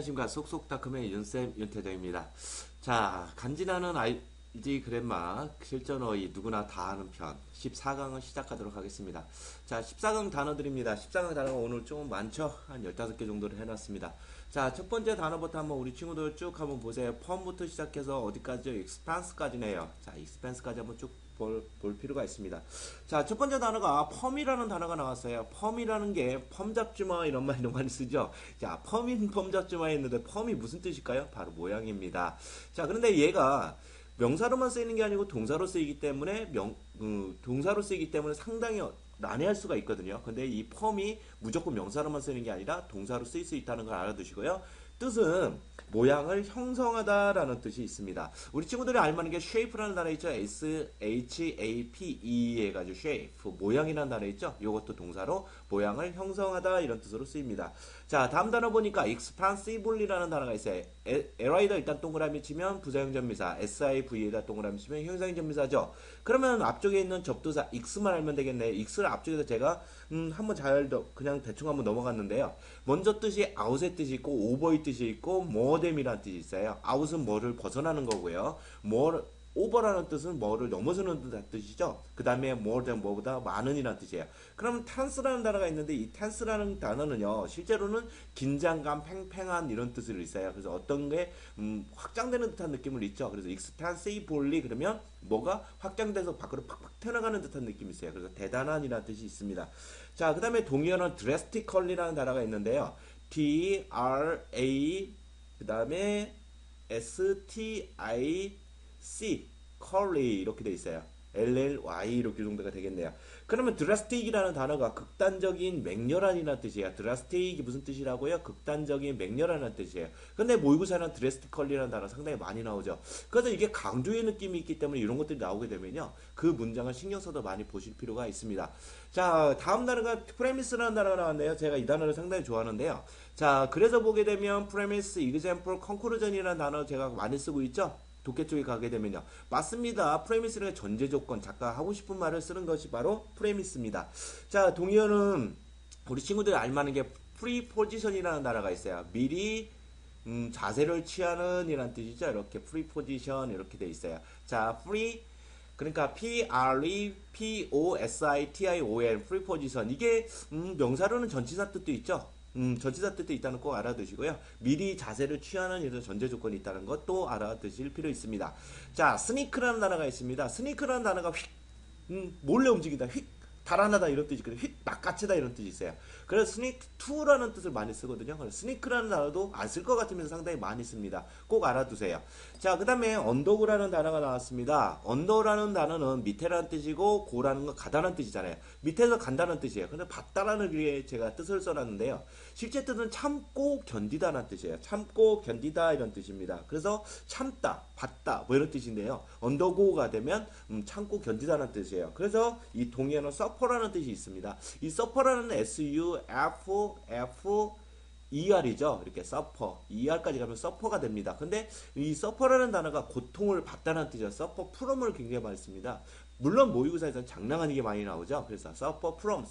안녕하십니까. 쏙쏙닷컴의 윤쌤 윤태정입니다. 자, 간지나는 IG 그랜마 실전어휘 누구나 다 아는 편 14강을 시작하도록 하겠습니다. 자, 14강 단어들입니다. 14강 단어가 오늘 좀 많죠? 한 15개 정도를 해놨습니다. 자, 첫 번째 단어부터 한번 우리 친구들 쭉 한번 보세요. 펌부터 시작해서 어디까지요? expense까지네요. 자, expense까지 한번 쭉 볼 필요가 있습니다. 자, 첫 번째 단어가 펌이라는 단어가 나왔어요. 펌이라는 게 펌 잡지마 이런 말 많이 쓰죠. 자, 펌인 펌 잡지마 했는데 펌이 무슨 뜻일까요? 바로 모양입니다. 자, 그런데 얘가 명사로만 쓰이는 게 아니고 동사로 쓰이기 때문에 동사로 쓰이기 때문에 상당히 난해할 수가 있거든요. 근데 이 펌이 무조건 명사로만 쓰이는 게 아니라 동사로 쓰일 수 있다는 걸 알아두시고요. 뜻은 모양을 형성하다라는 뜻이 있습니다. 우리 친구들이 알만한 게 shape라는 단어 있죠. shape 해가지고 shape 모양이라는 단어 있죠. 이것도 동사로 모양을 형성하다 이런 뜻으로 쓰입니다. 자, 다음 단어 보니까 expensively라는 단어가 있어요. LI에다 일단 동그라미 치면 부사형전미사, SIV에다 동그라미 치면 형용사형전미사죠. 그러면 앞쪽에 있는 접두사 x만 알면 되겠네요. x를 앞쪽에서 제가 한번 그냥 대충 한번 넘어갔는데요. 먼저 뜻이 out의 뜻이 있고 over의 뜻이 있고 more than이라는 뜻이 있어요. out은 뭐를 벗어나는 거고요. over라는 뜻은 뭐를 넘어서는 뜻이죠. 그 다음에 more than 뭐보다 많은이라는 뜻이에요. 그러면 tense라는 단어가 있는데 이 tense라는 단어는요. 실제로는 긴장감, 팽팽한 이런 뜻을 있어요. 그래서 어떤 게 확장되는 듯한 느낌을 있죠. 그래서 extensively 그러면 뭐가 확장돼서 밖으로 팍팍 튀어나가는 듯한 느낌이 있어요. 그래서 대단한이라는 뜻이 있습니다. 자, 그 다음에 동의어는 drastically라는 단어가 있는데요. D-R-A 그 다음에 S-T-I-C curly 이렇게 돼 있어요. LLY 이렇게 정도가 되겠네요. 그러면 drastic이라는 단어가 극단적인 맹렬한이라는 뜻이에요. drastic이 무슨 뜻이라고요? 극단적인 맹렬한이라는 뜻이에요. 근데 모의고사는 drastically라는 단어 상당히 많이 나오죠. 그래서 이게 강조의 느낌이 있기 때문에 이런 것들이 나오게 되면요. 그 문장을 신경 써서 많이 보실 필요가 있습니다. 자, 다음 단어가 premise라는 단어가 나왔네요. 제가 이 단어를 상당히 좋아하는데요. 자, 그래서 보게 되면 premise, example, conclusion이라는 단어 제가 많이 쓰고 있죠. 독해 쪽에 가게 되면요. 맞습니다. 프레미스는 전제 조건, 작가 하고 싶은 말을 쓰는 것이 바로 프레미스입니다. 자, 동의어는 우리 친구들이 알만한 게 프리포지션이라는 단어가 있어요. 미리 자세를 취하는 이란 뜻이죠. 이렇게 프리포지션 이렇게 돼 있어요. 자, 프리 그러니까 P-R-E-P-O-S-I-T-I-O-N 프리포지션 이게 명사로는 전치사 뜻도 있죠. 전치사 뜻도 있다는 거 알아두시고요. 미리 자세를 취하는 이런 전제 조건이 있다는 것도 알아두실 필요 있습니다. 자, 스니크라는 단어가 있습니다. 스니크라는 단어가 휙, 몰래 움직이다, 휙, 달아나다 이런 뜻이 있거든요. 휙, 낚아채다 이런 뜻이 있어요. 그래서 스니크 투라는 뜻을 많이 쓰거든요. 그래서 스니크라는 단어도 안 쓸 것 같으면서 상당히 많이 씁니다. 꼭 알아두세요. 자, 그 다음에 언더고라는 단어가 나왔습니다. 언더라는 단어는 밑에라는 뜻이고 고라는 건 가다라는 뜻이잖아요. 밑에서 간다는 뜻이에요. 근데 받다라는 게 제가 뜻을 써놨는데요. 실제 뜻은 참고 견디다라는 뜻이에요. 참고 견디다 이런 뜻입니다. 그래서 참다, 받다 뭐 이런 뜻인데요. 언더고가 되면 참고 견디다라는 뜻이에요. 그래서 이 동의어는 suffer라는 뜻이 있습니다. 이 suffer라는 S-U-F-F-E-R이죠. 이렇게 suffer, ER까지 가면 suffer가 됩니다. 근데 이 suffer라는 단어가 고통을 받다는 뜻이에요. suffer from을 굉장히 많이 씁니다. 물론 모의고사에서는 장난하는 게 많이 나오죠. 그래서 suffer from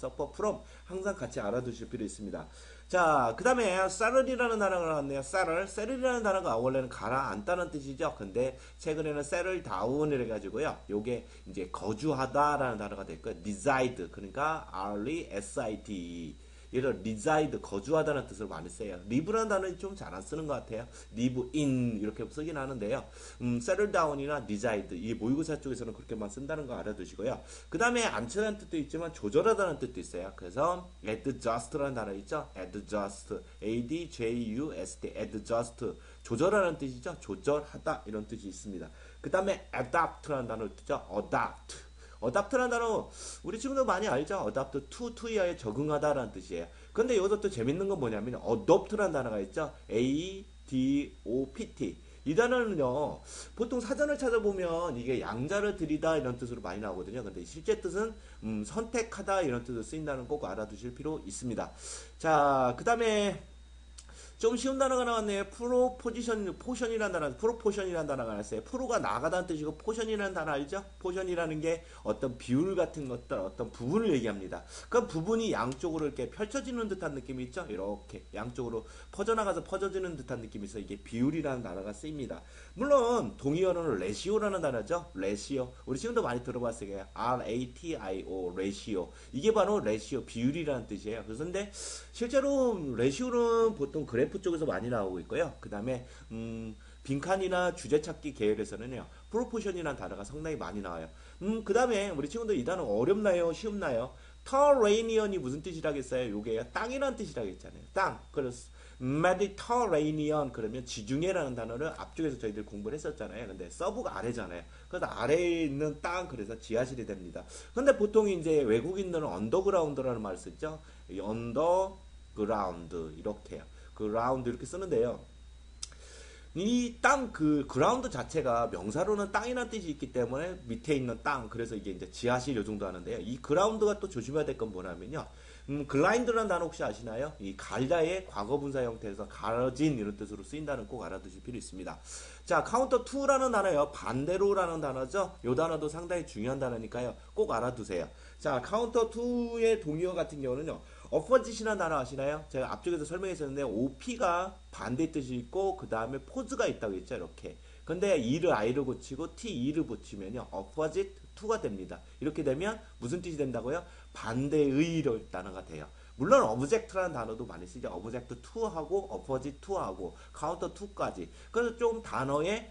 항상 같이 알아두실 필요 있습니다. 자, 그 다음에 saddle이라는 단어가 나왔네요. saddle이라는 단어가 원래는 가라앉다는 뜻이죠. 근데 최근에는 settle down을 해가지고요. 요게 이제 거주하다라는 단어가 됐고요. reside 그러니까 R-E-S-I-D 이런 reside 거주하다는 뜻을 많이 써요. live라는 단어는 좀 잘 안 쓰는 것 같아요. live in 이렇게 쓰긴 하는데요. settle down이나 reside 이 모의고사 쪽에서는 그렇게만 쓴다는 거 알아두시고요. 그 다음에 앉혀라는 뜻도 있지만 조절하다는 뜻도 있어요. 그래서 adjust라는 단어 있죠. adjust, A-D-J-U-S-T, adjust 조절하는 뜻이죠. 조절하다 이런 뜻이 있습니다. 그 다음에 adapt라는 단어 있죠. adapt라는 단어 우리 친구들 많이 알죠? adapt to 이하에 적응하다라는 뜻이에요. 근데 여기서 또 재밌는 건 뭐냐면 adopt라는 단어가 있죠. A-D-O-P-T 이 단어는요 보통 사전을 찾아보면 이게 양자를 들이다 이런 뜻으로 많이 나오거든요. 근데 실제 뜻은 선택하다 이런 뜻으로 쓰인다는 거 꼭 알아두실 필요 있습니다. 자, 그 다음에 좀 쉬운 단어가 나왔네요. 포션이라는 단어, 프로포션이라는 단어가 나왔어요. 프로가 나가다는 뜻이고 포션이라는 단어 알죠? 포션이라는 게 어떤 비율 같은 것들, 어떤 부분을 얘기합니다. 그 부분이 양쪽으로 이렇게 펼쳐지는 듯한 느낌이 있죠? 이렇게 양쪽으로 퍼져나가서 퍼져지는 듯한 느낌이 있어요. 이게 비율이라는 단어가 쓰입니다. 물론 동의어로는 레시오라는 단어죠. 레시오. 우리 지금도 많이 들어봤어요. RATIO, 레시오. 이게 바로 레시오, 비율이라는 뜻이에요. 그런데 실제로 레시오는 보통 그래프 쪽에서 많이 나오고 있고요. 그 다음에 빈칸이나 주제찾기 계열에서는요. 프로포션이라는 단어가 상당히 많이 나와요. 그 다음에 우리 친구들 이 단어 어렵나요? 쉽나요? 터레이니언이 무슨 뜻이라겠어요? 요게 땅이라는 뜻이라겠잖아요. 땅. 그래서 메디터레이니언 그러면 지중해라는 단어를 앞쪽에서 저희들 공부를 했었잖아요. 근데 서브가 아래잖아요. 그래서 아래에 있는 땅 그래서 지하실이 됩니다. 근데 보통 이제 외국인들은 언더그라운드라는 말을 쓰죠. 언더그라운드 이렇게요. 그라운드 이렇게 쓰는데요. 이 땅 그 그라운드 자체가 명사로는 땅이라는 뜻이 있기 때문에 밑에 있는 땅 그래서 이게 이제 지하실 요 정도 하는데요. 이 그라운드가 또 조심해야 될 건 뭐냐면요. 글라인드라는 단어 혹시 아시나요? 이 갈다의 과거분사 형태에서 가진 이런 뜻으로 쓰인다는 꼭 알아두실 필요 있습니다. 자, 카운터 2라는 단어요. 반대로라는 단어죠. 이 단어도 상당히 중요한 단어니까요. 꼭 알아두세요. 자, 카운터 2의 동의어 같은 경우는요. 어퍼짓이라는 단어 아시나요? 제가 앞쪽에서 설명했었는데 OP가 반대 뜻이 있고 그 다음에 포즈가 있다고 했죠. 이렇게. 근데 E를 I를 고치고 T, E를 붙이면요. opposite to가 됩니다. 이렇게 되면 무슨 뜻이 된다고요? 반대의 단어가 돼요. 물론 object라는 단어도 많이 쓰죠. object to하고 opposite to하고 counter to까지. 그래서 좀 단어의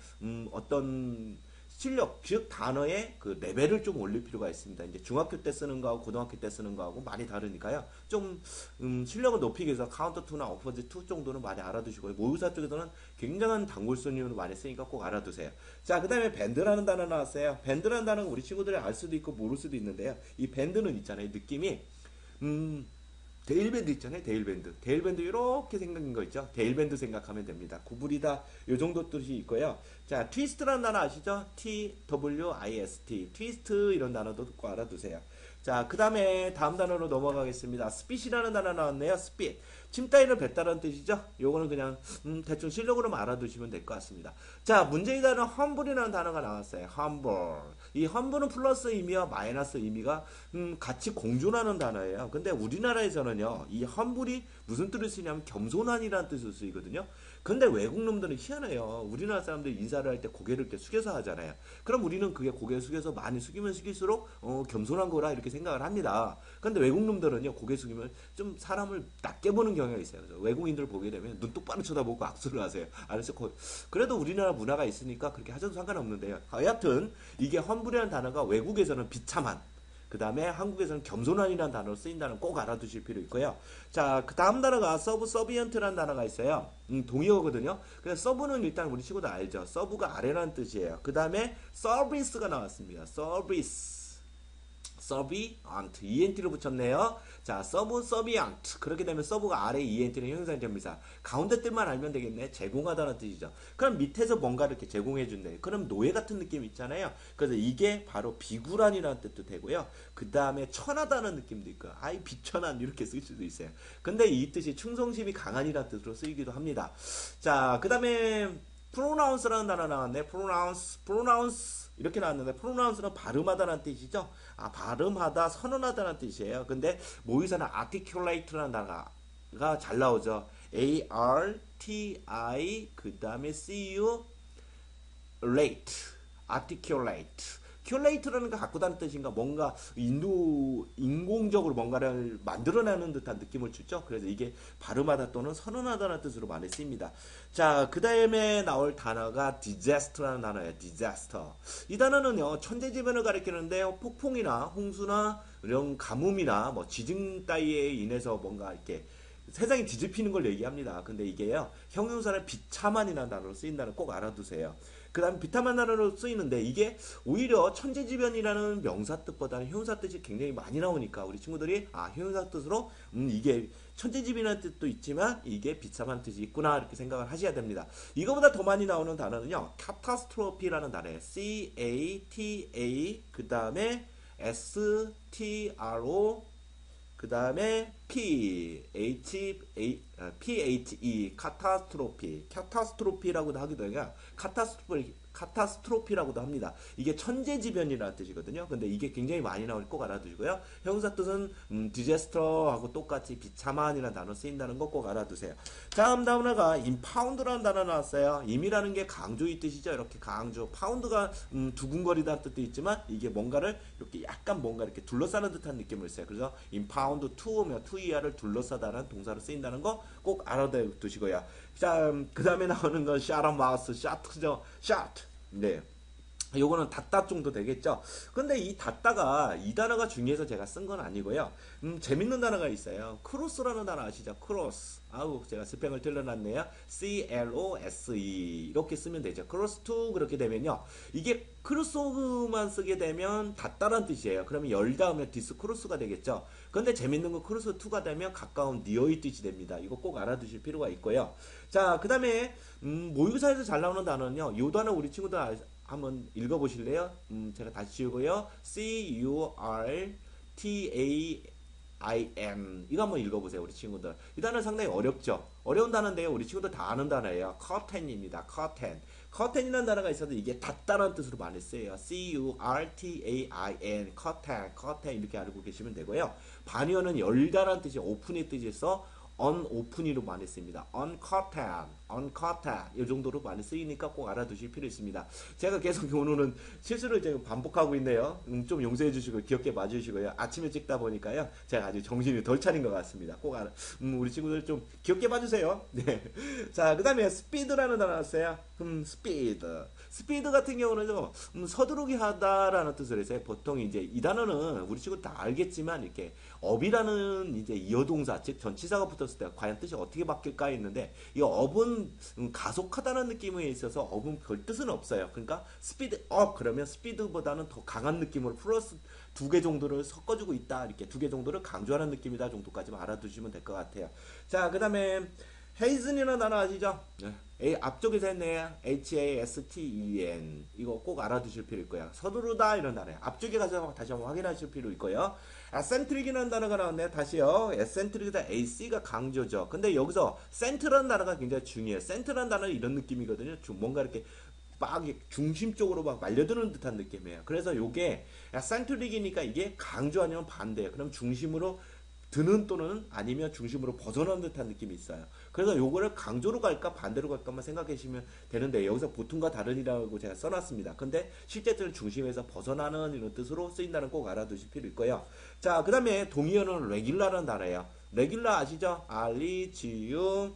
어떤 실력, 즉 단어의 그 레벨을 좀 올릴 필요가 있습니다. 이제 중학교 때 쓰는 거하고 고등학교 때 쓰는 거하고 많이 다르니까요. 좀 실력을 높이기 위해서 카운터 2나 어퍼지 2 정도는 많이 알아두시고요. 모의고사 쪽에서는 굉장한 단골손님으로 많이 쓰니까 꼭 알아두세요. 자, 그 다음에 밴드라는 단어 나왔어요. 밴드라는 단어는 우리 친구들이 알 수도 있고 모를 수도 있는데요. 이 밴드는 있잖아요. 느낌이 데일밴드 있잖아요. 데일밴드. 데일밴드 이렇게 생각인 거 있죠. 데일밴드 생각하면 됩니다. 구부리다 요 정도 뜻이 있고요. 자, 트위스트라는 단어 아시죠? TWIST. 트위스트 이런 단어도 꼭 알아두세요. 자, 그 다음에 다음 단어로 넘어가겠습니다. 스핏이라는 단어 나왔네요. 스핏. 침 따위를 뱉다라는 뜻이죠. 요거는 그냥 대충 실력으로만 알아두시면 될 것 같습니다. 자, 문제의 단어 humble이라는 단어가 나왔어요. humble. 이 humble은 플러스 의미와 마이너스 의미가 같이 공존하는 단어예요. 근데 우리나라에서는요. 이 humble이 무슨 뜻을 쓰냐면 겸손한이라는 뜻을 쓰이거든요. 근데 외국 놈들은 희한해요. 우리나라 사람들이 인사를 할 때 고개를 이렇게 숙여서 하잖아요. 그럼 우리는 그게 고개를 숙여서 많이 숙이면 숙일수록 겸손한 거라 이렇게 생각을 합니다. 근데 외국 놈들은요. 고개 숙이면 좀 사람을 낮게 보는 경향이 있어요. 그래서 외국인들을 보게 되면 눈 똑바로 쳐다보고 악수를 하세요. 알았어요? 그래도 우리나라 문화가 있으니까 그렇게 하셔도 상관없는데요. 여하튼 이게 험불이라는 단어가 외국에서는 비참한 그 다음에 한국에서는 겸손한이라는 단어로 쓰인다는 꼭 알아두실 필요 있고요. 자, 그 다음 단어가 서비언트라는 단어가 있어요. 동의어거든요. 그래서 서브는 일단 우리 친구들 알죠. 서브가 아래라는 뜻이에요. 그 다음에 서비스가 나왔습니다. 서비언트 ENT를 붙였네요. 자, 서비언트 그렇게 되면 서브가 아래 ENT는 형용사입니다. 가운데 뜻만 알면 되겠네. 제공하다는 뜻이죠. 그럼 밑에서 뭔가를 이렇게 제공해준대. 그럼 노예 같은 느낌 있잖아요. 그래서 이게 바로 비굴한이라는 뜻도 되고요. 그 다음에 천하다는 느낌도 있고 아이 비천한 이렇게 쓸 수도 있어요. 근데 이 뜻이 충성심이 강한이라는 뜻으로 쓰이기도 합니다. 자, 그 다음에 pronounce라는 단어 나왔네. pronounce 이렇게 나왔는데 pronounce는 발음하다는 뜻이죠. 아, 발음하다, 선언하다는 뜻이에요. 근데 모의사는 articulate라는 단어가 잘 나오죠. A-R-T-I 그 다음에 C-U late, articulate. 큐레이트라는 거 갖고 다는 뜻인가 뭔가 인공적으로 뭔가를 만들어내는 듯한 느낌을 주죠. 그래서 이게 발음하다 또는 선언하다는 뜻으로 많이 쓰입니다. 자, 그 다음에 나올 단어가 disaster라는 단어예요. disaster. 이 단어는요 천재지변을 가리키는데요 폭풍이나 홍수나 이런 가뭄이나 뭐 지진 따위에 인해서 뭔가 이렇게 세상이 뒤집히는 걸 얘기합니다. 근데 이게요 형용사는 비참한이라는 단어로 쓰인다는 꼭 알아두세요. 그 다음에 비참한 단어로 쓰이는데 이게 오히려 천재지변이라는 명사 뜻보다는 형용사 뜻이 굉장히 많이 나오니까 우리 친구들이 아 형용사 뜻으로 이게 천재지변이라는 뜻도 있지만 이게 비참한 뜻이 있구나 이렇게 생각을 하셔야 됩니다. 이거보다 더 많이 나오는 단어는요 catastrophe라는 단어예요. C-A-T-A 그 다음에 S-T-R-O 그 다음에 PHE, 카타스트로피라고도 하기도 해요. 카타스트로피라고도 합니다. 이게 천재지변이라는 뜻이거든요. 근데 이게 굉장히 많이 나오니 꼭 알아두시고요. 형사 뜻은 디제스터하고 똑같이 비참한이라는 단어 쓰인다는 거 꼭 알아두세요. 다음 단어가 임파운드라는 단어 나왔어요. 임이라는 게 강조의 뜻이죠. 이렇게 강조. 파운드가 두근거리다는 뜻도 있지만 이게 뭔가를 이렇게 약간 뭔가 이렇게 둘러싸는 듯한 느낌을 있어요. 그래서 임파운드 투면 투이아를 둘러싸다라는 동사로 쓰인다는 거 꼭 알아두시고요. 자, 그 다음에 나오는 건 샤트 마우스, 샤트죠. 샤트. 네. 요거는 닫다 정도 되겠죠. 근데 이 닫다가 이 단어가 중요해서 제가 쓴 건 아니고요. 재밌는 단어가 있어요. 크로스라는 단어 아시죠? 크로스. 아우, 제가 스펠을 틀려놨네요. CLOSE. 이렇게 쓰면 되죠. 크로스 투 그렇게 되면요. 이게 크로스만 쓰게 되면 닫다란 뜻이에요. 그러면 열다 하면 디스 크로스가 되겠죠. 근데 재밌는 건 크로스 투가 되면 가까운 니어의 뜻이 됩니다. 이거 꼭 알아두실 필요가 있고요. 자, 그 다음에 모의고사에서 잘 나오는 단어는요. 이 단어 우리 친구들 한번 읽어보실래요? 제가 다시 지우고요. CURTAIN 이거 한번 읽어보세요. 우리 친구들. 이 단어 상당히 어렵죠? 어려운 단어인데요. 우리 친구들 다 아는 단어예요. 커튼입니다. 커튼. 커튼이라는 단어가 있어도 이게 닫다라는 뜻으로 많이 쓰여요. CURTAIN 커튼. 커튼 이렇게 알고 계시면 되고요. 반의어는 열다라는 뜻이 오픈의 뜻에서 unopen이로 많이 씁니다. uncurtain 이 정도로 많이 쓰이니까 꼭 알아두실 필요 있습니다. 제가 계속 오늘은 실수를 지금 반복하고 있네요. 좀 용서해 주시고 귀엽게 봐주시고요. 아침에 찍다 보니까요. 제가 아주 정신이 덜 차린 것 같습니다. 꼭 우리 친구들 좀 귀엽게 봐주세요. 네. 자, 그 다음에 스피드라는 단어 나왔어요. 스피드. 스피드 같은 경우는 서두르게 하다라는 뜻을 해서 보통 이제 이 단어는 우리 친구 다 알겠지만 이렇게 업이라는 이제 이어동사 즉 전치사가 붙었을 때 과연 뜻이 어떻게 바뀔까 했는데 이 업은 가속하다는 느낌에 있어서 업은 별 뜻은 없어요. 그러니까 스피드 업 그러면 스피드보다는 더 강한 느낌으로 플러스 두 개 정도를 섞어주고 있다 이렇게 두 개 정도를 강조하는 느낌이다 정도까지만 알아두시면 될 것 같아요. 자, 그 다음에 헤이즌이라는 단어 아시죠? 앞쪽에서 했네요. HASTEN 이거 꼭 알아두실 필요 있고요. 서두르다 이런 단어예요. 앞쪽에 가서 다시 한번 확인하실 필요 있고요. 에센트릭이라는 단어가 나왔네요. 다시요. 에센트릭이다 AC가 강조죠. 근데 여기서 센트라는 단어가 굉장히 중요해요. 센트라는 단어는 이런 느낌이거든요. 뭔가 이렇게 막 중심 쪽으로 막 말려드는 듯한 느낌이에요. 그래서 요게 에센트릭이니까 이게 강조 아니면 반대예요. 그럼 중심으로 드는 또는 아니면 중심으로 벗어나는 듯한 느낌이 있어요. 그래서 요거를 강조로 갈까 반대로 갈까만 생각해 주시면 되는데 여기서 보통과 다른이라고 제가 써놨습니다. 근데 실제적으로 중심에서 벗어나는 이런 뜻으로 쓰인다는 꼭 알아두실 필요 있고요. 자, 그 다음에 동의어는 레귤라라는 단어예요. 레귤라 아시죠? REGU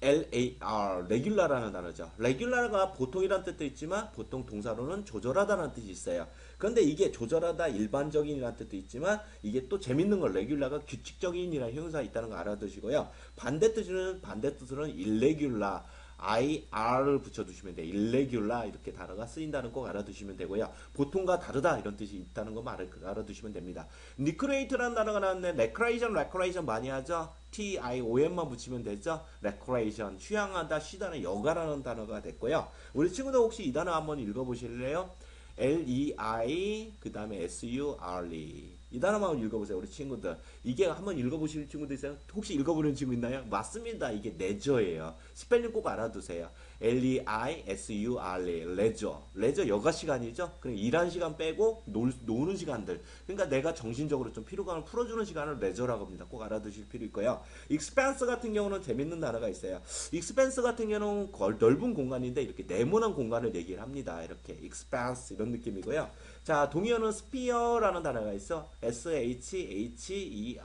LAR, 레귤라라는 단어죠. 레귤라가 보통이라는 뜻도 있지만 보통 동사로는 조절하다는 뜻이 있어요. 그런데 이게 조절하다 일반적인이라는 뜻도 있지만 이게 또 재밌는 건 레귤라가 규칙적인이라는 형용사가 있다는 거 알아두시고요. 반대 뜻으로는 irregular, IR을 붙여두시면 돼요. irregular 이렇게 단어가 쓰인다는 거 꼭 알아두시면 되고요. 보통과 다르다 이런 뜻이 있다는 것만 알아두시면 됩니다. recreate라는 단어가 나왔는데 recreation 많이 하죠. TION만 붙이면 되죠. recreation 휴양하다 쉬다는 여가라는 단어가 됐고요. 우리 친구들 혹시 이 단어 한번 읽어보실래요? LEI 그 다음에 SURE 이 단어만 읽어보세요. 우리 친구들 이게 한번 읽어보실 친구도 있어요? 혹시 읽어보는 친구 있나요? 맞습니다. 이게 레저예요. 스펠링 꼭 알아두세요. LEISURE 레저 여가 시간이죠. 그럼 일하는 시간 빼고 노는 시간들 그러니까 내가 정신적으로 좀 피로감을 풀어주는 시간을 레저라고 합니다. 꼭 알아두실 필요 있고요. expense 같은 경우는 재밌는 단어가 있어요. expense 같은 경우는 넓은 공간인데 이렇게 네모난 공간을 얘기를 합니다. 이렇게 expense 이런 느낌이고요. 자, 동의어는 sphere라는 단어가 있어. SHHERE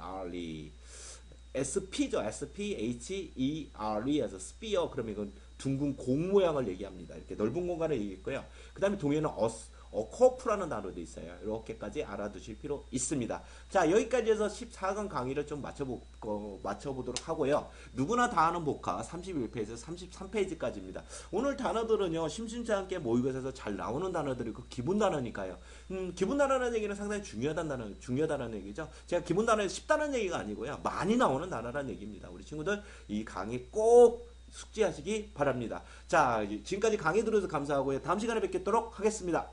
SP죠. SPHERE에서 sphere 그러면 이건 둥근 공 모양을 얘기합니다. 이렇게 넓은 공간을 얘기했고요. 그 다음에 동의어는 커프라는 단어도 있어요. 이렇게까지 알아두실 필요 있습니다. 자, 여기까지 해서 14강 강의를 좀 맞춰보도록 하고요. 누구나 다 아는 복화 31페이지에서 33페이지까지입니다. 오늘 단어들은요, 심심치 않게 모의고사에서 잘 나오는 단어들이고 기본 단어니까요. 기본 단어라는 얘기는 상당히 중요하다는 얘기죠. 제가 기본 단어에 쉽다는 얘기가 아니고요. 많이 나오는 단어라는 얘기입니다. 우리 친구들 이 강의 꼭 숙지하시기 바랍니다. 자, 지금까지 강의 들어주셔서 감사하고요. 다음 시간에 뵙도록 하겠습니다.